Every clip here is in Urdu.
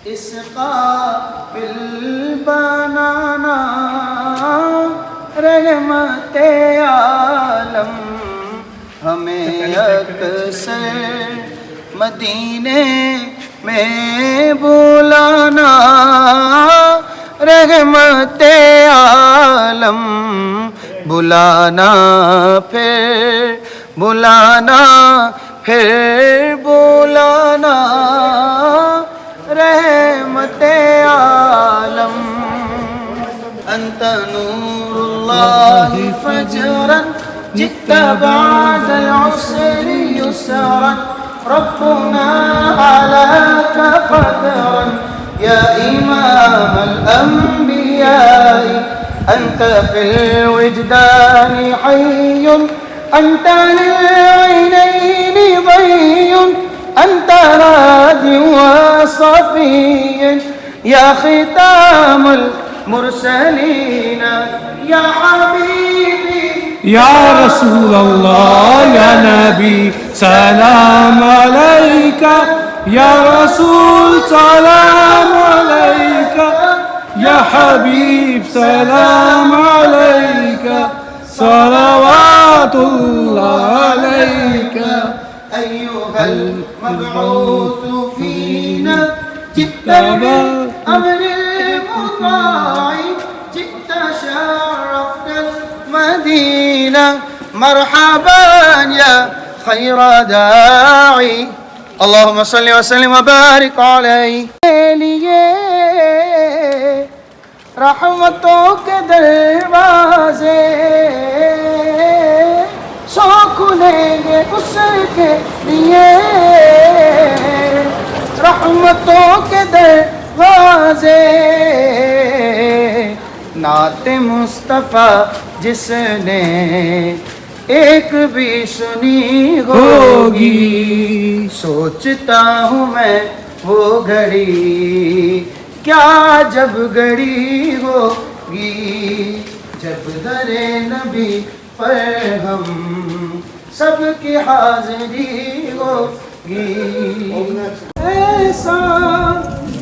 اس قابل بنانا رحمت عالم ہمیں اکثر مدینے میں بلانا رحمت عالم بلانا پھر بلانا پھر بلانا رحمت عالم انت نور اللہ فجرا جئت بعد العسر يسرا ربنا علاك قدرا يا إمام الأنبياء أنت في الوجدان حي أنت للعينين ضي أنت هاد وصفي يا ختام المرسلين يا حبيبي یا رسول اللہ یا نبی سلام علیکہ یا رسول سلام علیکہ یا حبیب سلام علیکہ صلوات اللہ علیکہ أيها المبعوث فينا جئت بالأمر المطاع جئت شرفت المدينة مرحبا يا خير داعي اللهم صل وسلم وبارك عليه رحمتوں کے دروازے سو کھلیں گے اس کے لیے رحمتوں کے دروازے نعت مصطفیٰ جس نے ایک بھی سنی ہوگی سوچتا ہوں میں وہ گھڑی کیا جب گھڑی ہوگی جب در نبی پر ہم سب کی حاضری ہوگی ایسا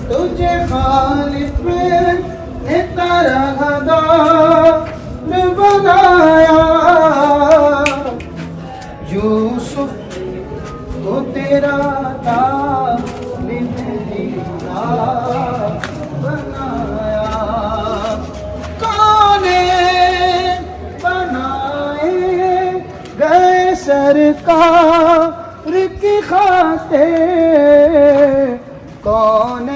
تجھے خالق نے طرح بنایا یوسف کو تیرا طالب بنایا کون گئے سرکار کی خاطر کون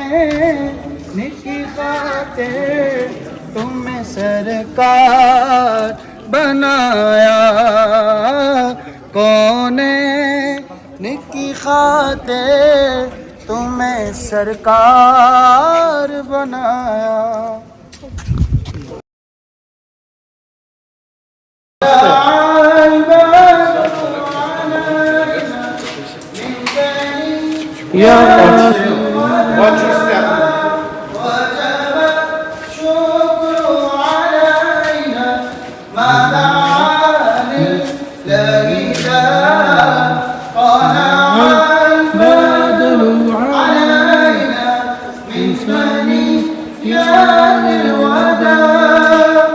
کی خاطر تمہیں سرکار بنایا کون کی خاطر تمہیں سرکار بنایا یا Watch your step. وجب الشكر علينا ما دعا لله طلع البدر علينا من ثنيات الوداع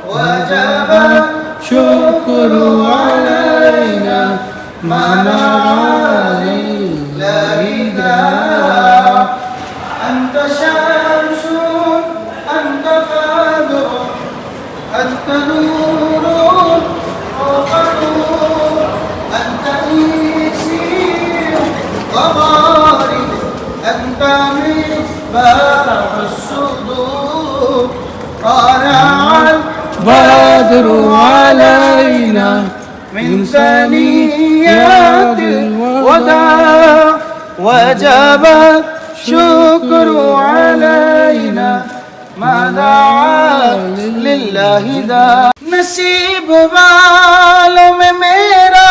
وجب شکر علینا ما دعا لله أنت شمس أنت قادر أنت نور فوق نور أنت إكسير وغاري أنت مصباح الصدور طلع البدر علينا من ثنيات الوداع وجب الشكر علينا ما دعا لله دا نصیب والوں میں میرا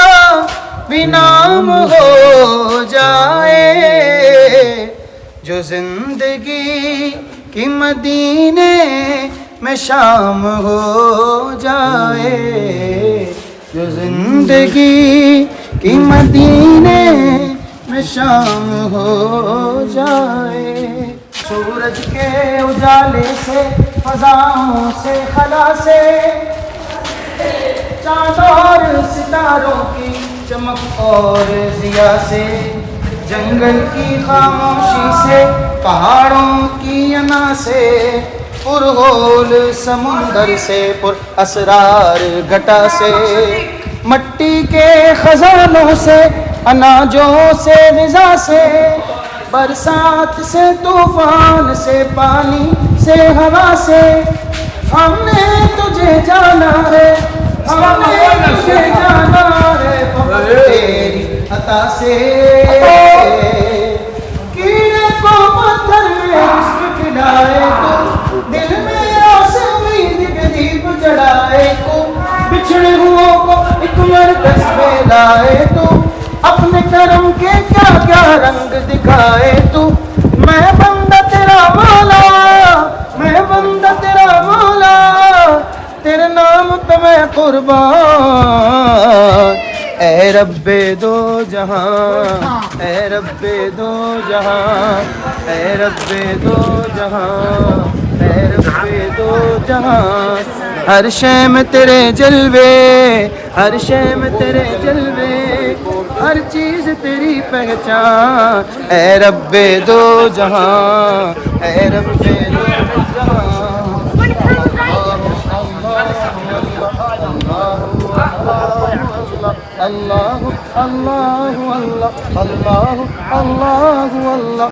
بھی نام ہو جائے جو زندگی کی مدینے میں شام ہو جائے جو زندگی کی مدینے میں شام ہو جائے سورج کے اجالے سے، فضاؤں سے، خلا سے، چاند اور ستاروں کی چمک اور ضیا سے، جنگل کی خاموشی سے، پہاڑوں کی انا سے، پرغول سمندر سے، پر اسرار گھٹا سے، مٹی کے خزانوں سے، اناجوں سے، غذا سے، برسات سے، طوفان سے، پانی سے، ہوا سے، ہم نے تجھے جانا ہے، ہم نے تجھے جانا ہے، فقط تیری عطا سے، کیڑے کو پتھر میں جسم کھلائے تو، دل میں آس امید کے دیپ جڑائے تو، بچھڑے ہوئوں کو ایک مرکز میں لائے تو، اپنے کرم کے کیا کیا رنگ دکھائے تو، میں بندہ تیرا مولا، میں بندہ تیرا مولا، تیرے نام پہ میں قربان، اے رب دو جہاں، اے رب دو جہاں، اے رب دو جہاں، اے رب دو جہاں، ہر شے میں تیرے جلوے، ہر شے میں تیرے جلوے، ہر چیز تیری پہچان، اے رب دو جہاں، اے رب دو جہاں، اللہ اللہ اللہ اللہ اللہ اللہ اللہ